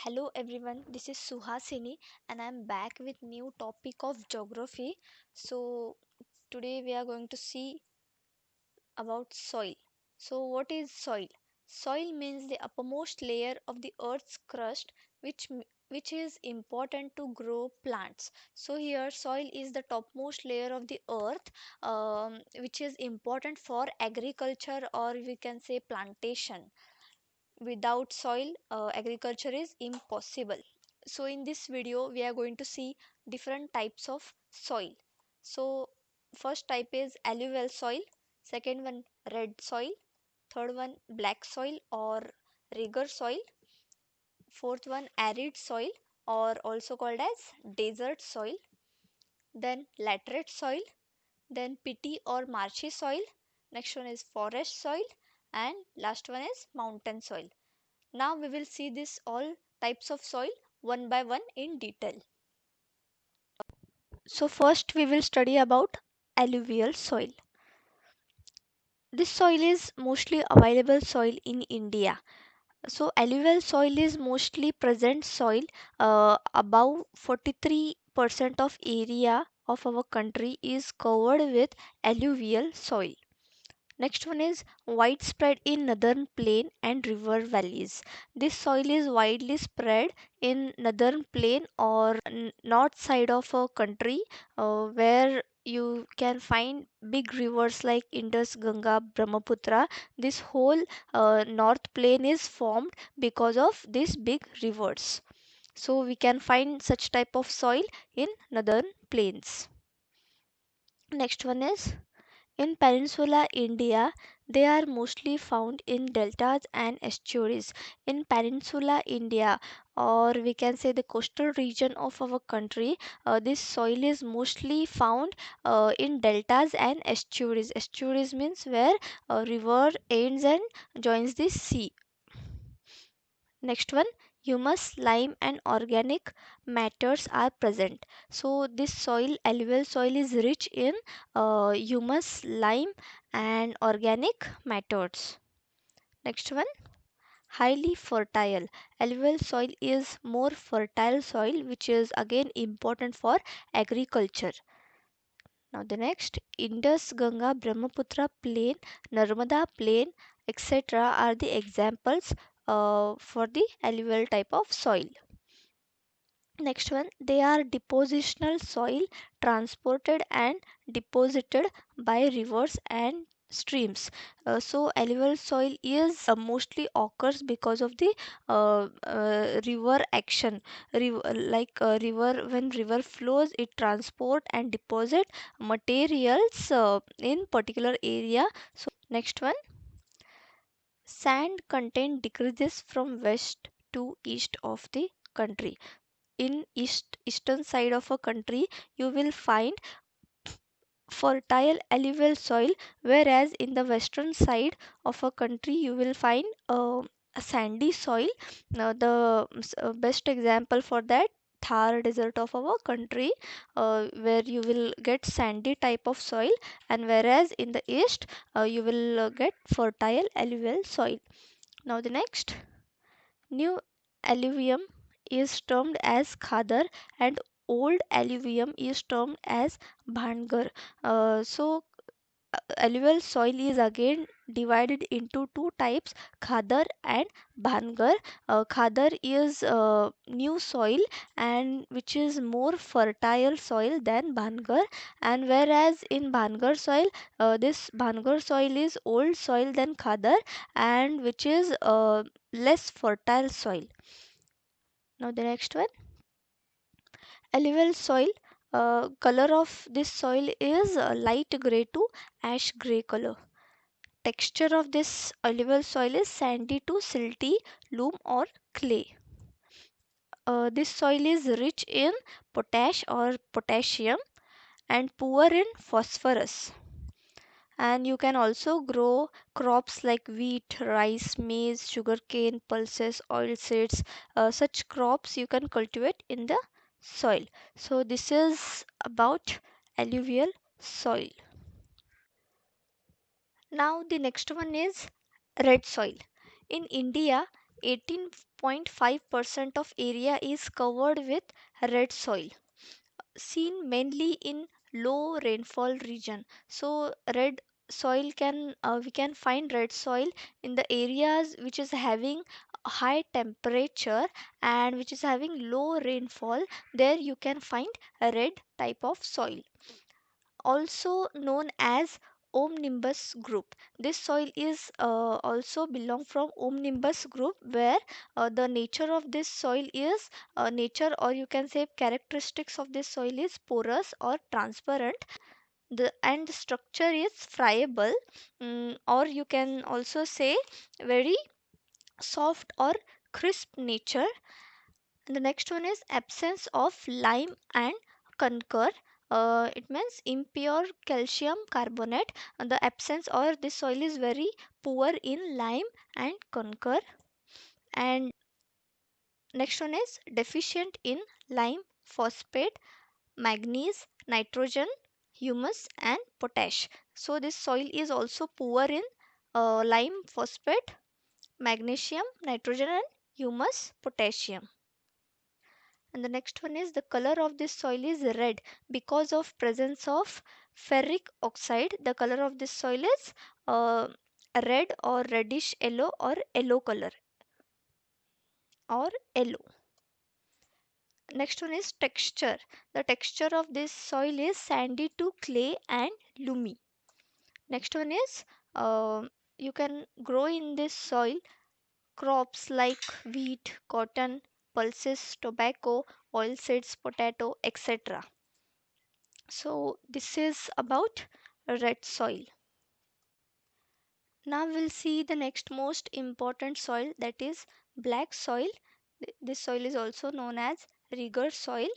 Hello everyone, this is Suhasini and I'm back with new topic of geography. So today we are going to see about soil. So what is soil? Soil means the uppermost layer of the earth's crust which is important to grow plants. So here soil is the topmost layer of the earth, which is important for agriculture, or we can say plantation. Without soil, agriculture is impossible. So in this video we are going to see different types of soil. So first type is alluvial soil, second one red soil, third one black soil or rigor soil, fourth one arid soil or also called as desert soil, then laterite soil, then peaty or marshy soil, next one is forest soil, and last one is mountain soil. Now we will see this all types of soil one by one in detail. So first we will study about alluvial soil. This soil is mostly available soil in India. So alluvial soil is mostly present soil, above 43% of area of our country is covered with alluvial soil. Next one is widespread in northern plain and river valleys. This soil is widely spread in northern plain or north side of a country, where you can find big rivers like Indus, Ganga, Brahmaputra. This whole north plain is formed because of these big rivers. So we can find such type of soil in northern plains. Next one is in Peninsular India, they are mostly found in deltas and estuaries. In Peninsular India, or we can say the coastal region of our country, this soil is mostly found in deltas and estuaries. Estuaries means where a river ends and joins the sea. Next one, humus, lime, and organic matters are present. So this soil, alluvial soil, is rich in humus, lime, and organic matters. Next one, highly fertile. Alluvial soil is more fertile soil, which is again important for agriculture. Now the next, Indus, Ganga, Brahmaputra plain, Narmada plain, etc. are the examples for the alluvial type of soil. Next one, they are depositional soil transported and deposited by rivers and streams. So alluvial soil is mostly occurs because of the river action. River, when river flows, it transport and deposit materials in particular area. So next one, sand content decreases from west to east of the country. In eastern side of a country you will find fertile alluvial soil, whereas in the western side of a country you will find a sandy soil. Now the best example for that, Thar desert of our country, where you will get sandy type of soil, and whereas in the east you will get fertile alluvial soil. Now the next, new alluvium is termed as Khadar, and old alluvium is termed as Bhangar. So alluvial soil is again divided into two types, Khadar and Bhangar. Khadar is new soil and which is more fertile soil than Bhangar, and whereas in Bhangar soil, this Bhangar soil is old soil than Khadar, and which is less fertile soil. Now the next one, alluvial soil. Color of this soil is light gray to ash gray color. Texture of this alluvial soil is sandy to silty loam or clay. This soil is rich in potash or potassium and poor in phosphorus. And you can also grow crops like wheat, rice, maize, sugarcane, pulses, oilseeds. Such crops you can cultivate in the soil. So this is about alluvial soil. Now the next one is red soil. In India, 18.5% of area is covered with red soil, seen mainly in low rainfall region. So red soil can we can find red soil in the areas which is having high temperature and which is having low rainfall. There you can find a red type of soil, also known as Omnibus group. This soil is also belong from Omnibus group, where the nature of this soil is nature, or you can say characteristics of this soil is porous or transparent. The structure is friable, or you can also say very soft or crisp nature. The next one is absence of lime and concur. It means impure calcium carbonate. The absence, or this soil is very poor in lime and concur. And next one is deficient in lime, phosphate, manganese, nitrogen, humus, and potash. So this soil is also poor in lime, phosphate, magnesium, nitrogen, and humus, potassium. And the next one is the color of this soil is red because of presence of ferric oxide. The color of this soil is uh, red or reddish yellow or yellow color or yellow. Next one is texture. The texture of this soil is sandy to clay and loamy. Next one is you can grow in this soil crops like wheat, cotton, pulses, tobacco, oilseeds, potato, etc. So this is about red soil. Now we'll see the next most important soil, that is black soil. This soil is also known as rigor soil.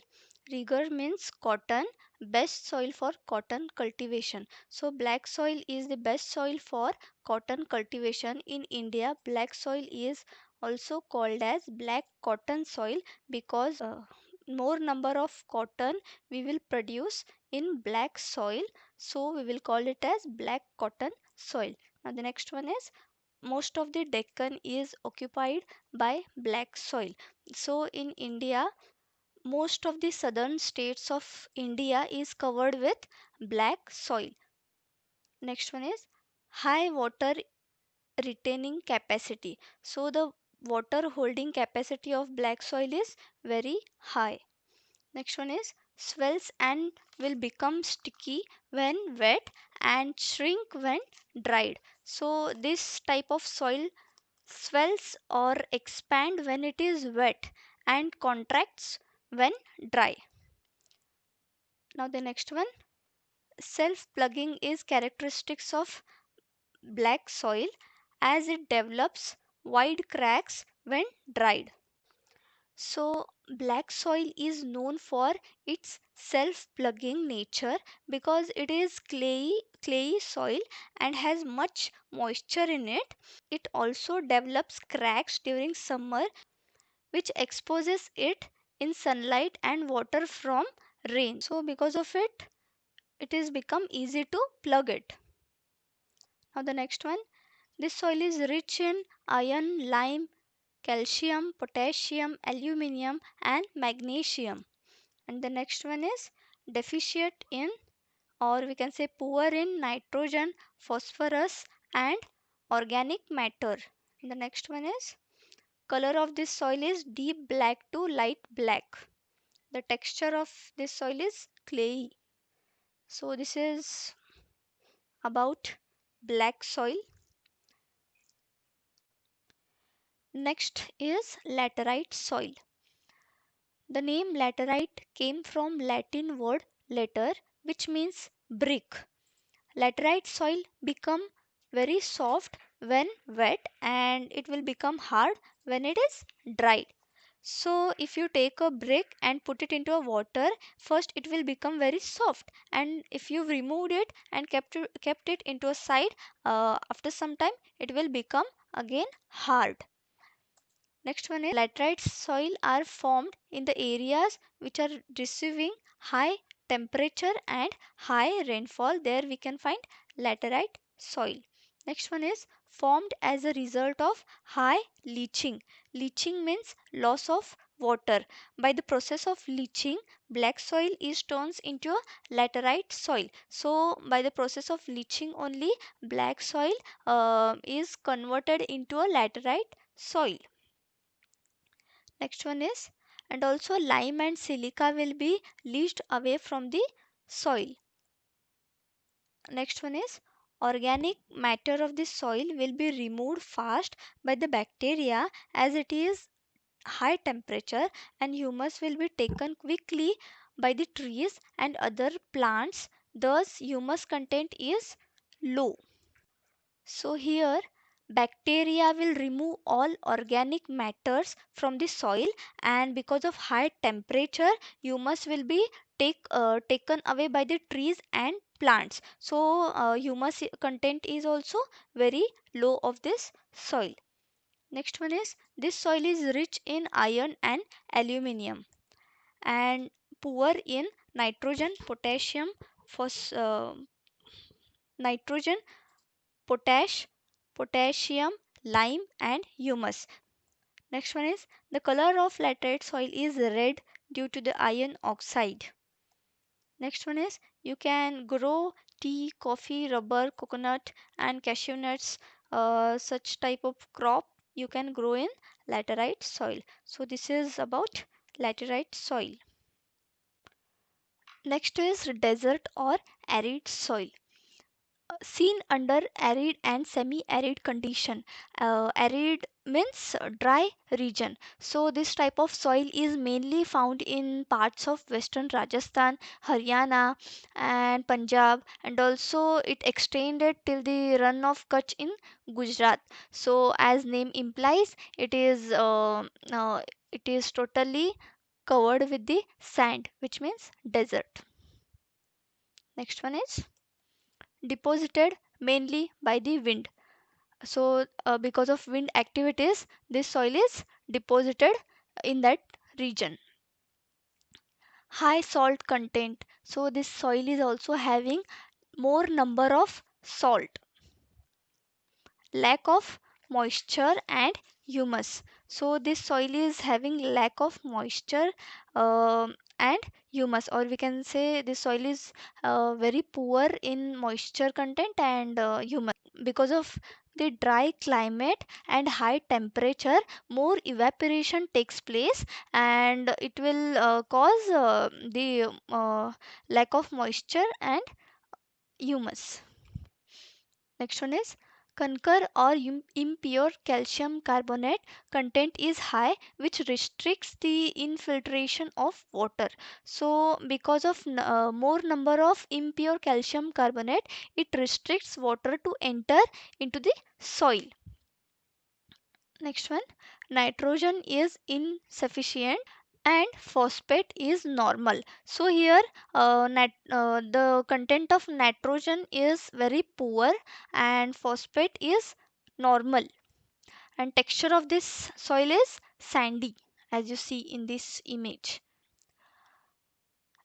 Rigor means cotton, best soil for cotton cultivation. So black soil is the best soil for cotton cultivation in India. Black soil is also called as black cotton soil because more number of cotton we will produce in black soil, so we will call it as black cotton soil. Now the next one is most of the Deccan is occupied by black soil. So in India, most of the southern states of India is covered with black soil. Next one is high water retaining capacity. So the water holding capacity of black soil is very high. Next one is swells and will become sticky when wet and shrink when dried. So this type of soil swells or expand when it is wet and contracts when dry. Now the next one, self plugging is characteristics of black soil as it develops wide cracks when dried. So black soil is known for its self plugging nature because it is clayey soil and has much moisture in it. It also develops cracks during summer, which exposes it in sunlight and water from rain. So because of it, it is become easy to plug it. Now the next one, this soil is rich in iron, lime, calcium, potassium, aluminium, and magnesium. And the next one is deficient in, or we can say poor in nitrogen, phosphorus, and organic matter. The next one is color of this soil is deep black to light black. The texture of this soil is clayey. So this is about black soil. Next is laterite soil. The name laterite came from Latin word later, which means brick. Laterite soil become very soft when wet and it will become hard when it is dried. So if you take a brick and put it into a water, first it will become very soft, and if you removed it and kept it into a side, after some time it will become again hard. Next one is laterite soil are formed in the areas which are receiving high temperature and high rainfall. There we can find laterite soil. Next one is formed as a result of high leaching. Leaching means loss of water. By the process of leaching, black soil is turned into a laterite soil. So, by the process of leaching only, black soil is converted into a laterite soil. Next one is, and also lime and silica will be leached away from the soil. Next one is, organic matter of the soil will be removed fast by the bacteria as it is high temperature, and humus will be taken quickly by the trees and other plants, thus humus content is low. So here bacteria will remove all organic matters from the soil, and because of high temperature humus will be taken away by the trees and plants. So humus content is also very low of this soil. Next one is, this soil is rich in iron and aluminium and poor in nitrogen, potassium, phos- uh, nitrogen, potash, potassium, lime, and humus. Next one is, the color of laterite soil is red due to the iron oxide. Next one is, you can grow tea, coffee, rubber, coconut, and cashew nuts. Such type of crop you can grow in laterite soil. So this is about laterite soil. Next is desert or arid soil. Seen under arid and semi-arid condition. Arid means dry region. So this type of soil is mainly found in parts of western Rajasthan, Haryana, and Punjab, and also it extended till the run of Kutch in Gujarat. So as name implies, it is totally covered with the sand, which means desert. Next one is deposited mainly by the wind. So because of wind activities this soil is deposited in that region. High salt content, so this soil is also having more number of salt. Lack of moisture and humus, so this soil is having lack of moisture and humus, or we can say this soil is very poor in moisture content and humus. Because of the dry climate and high temperature more evaporation takes place, and it will cause the lack of moisture and humus. Next one is, concur or impure calcium carbonate content is high, which restricts the infiltration of water. So, because of more number of impure calcium carbonate, it restricts water to enter into the soil. Next one, nitrogen is insufficient and phosphate is normal. So here the content of nitrogen is very poor and phosphate is normal, and texture of this soil is sandy as you see in this image,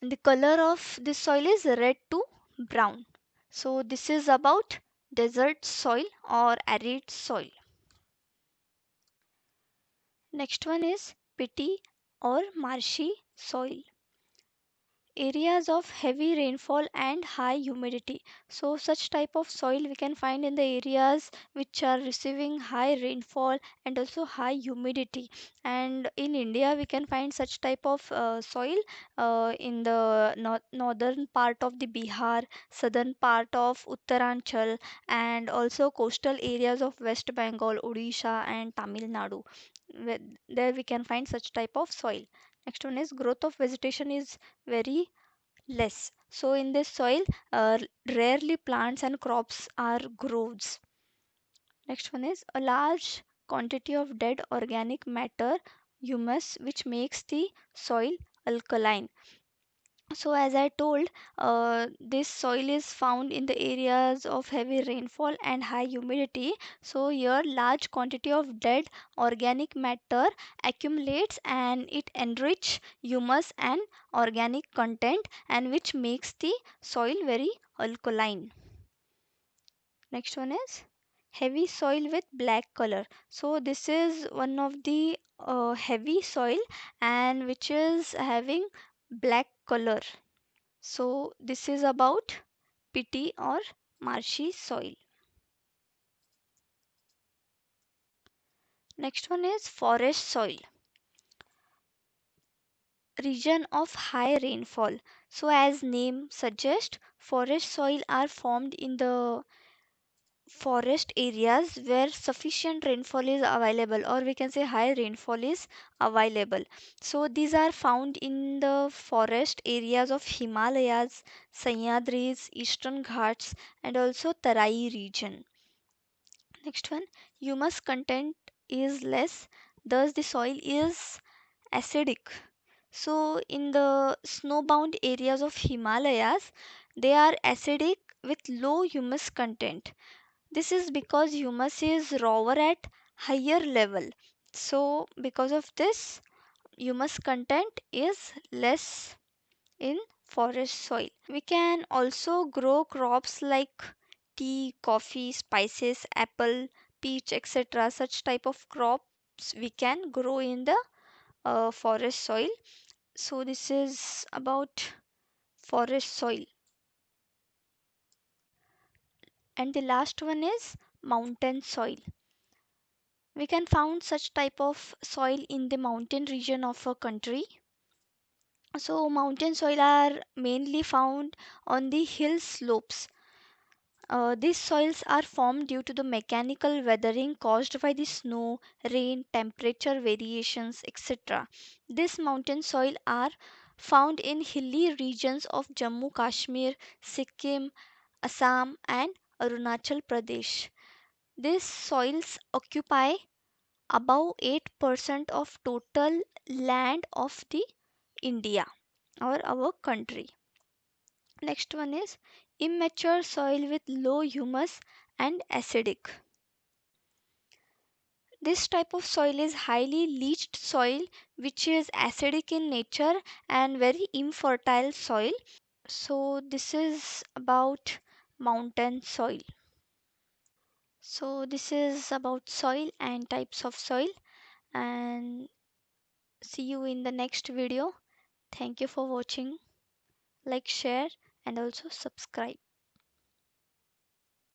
and the color of this soil is red to brown. So this is about desert soil or arid soil. Next one is peaty or marshy soil. Areas of heavy rainfall and high humidity. So such type of soil we can find in the areas which are receiving high rainfall and also high humidity. And in India we can find such type of soil in the northern part of the Bihar, southern part of Uttaranchal, and also coastal areas of West Bengal, Odisha, and Tamil Nadu. There we can find such type of soil. Next one is, growth of vegetation is very less. So in this soil, rarely plants and crops are grows. Next one is, a large quantity of dead organic matter, humus, which makes the soil alkaline. So as I told, this soil is found in the areas of heavy rainfall and high humidity. So here large quantity of dead organic matter accumulates and it enrich humus and organic content, and which makes the soil very alkaline. Next one is, heavy soil with black color. So this is one of the heavy soil and which is having black color. So this is about peaty or marshy soil. Next one is forest soil, region of high rainfall. So as name suggests, forest soil are formed in the forest areas where sufficient rainfall is available, or we can say high rainfall is available. So these are found in the forest areas of Himalayas, Sahyadris, Eastern Ghats, and also Tarai region. Next one, humus content is less, thus the soil is acidic. So in the snowbound areas of Himalayas, they are acidic with low humus content. This is because humus is rawer at higher level. So because of this, humus content is less in forest soil. We can also grow crops like tea, coffee, spices, apple, peach, etc. Such type of crops we can grow in the forest soil. So this is about forest soil. And the last one is mountain soil. We can find such type of soil in the mountain region of a country. So mountain soil are mainly found on the hill slopes. These soils are formed due to the mechanical weathering caused by the snow, rain, temperature variations, etc. This mountain soil are found in hilly regions of Jammu Kashmir, Sikkim, Assam, and Arunachal Pradesh. These soils occupy above 8% of total land of the India or our country. Next one is immature soil with low humus and acidic. This type of soil is highly leached soil which is acidic in nature and very infertile soil. So this is about mountain soil. So this is about soil and types of soil, and see you in the next video. Thank you for watching. Like, share, and also subscribe.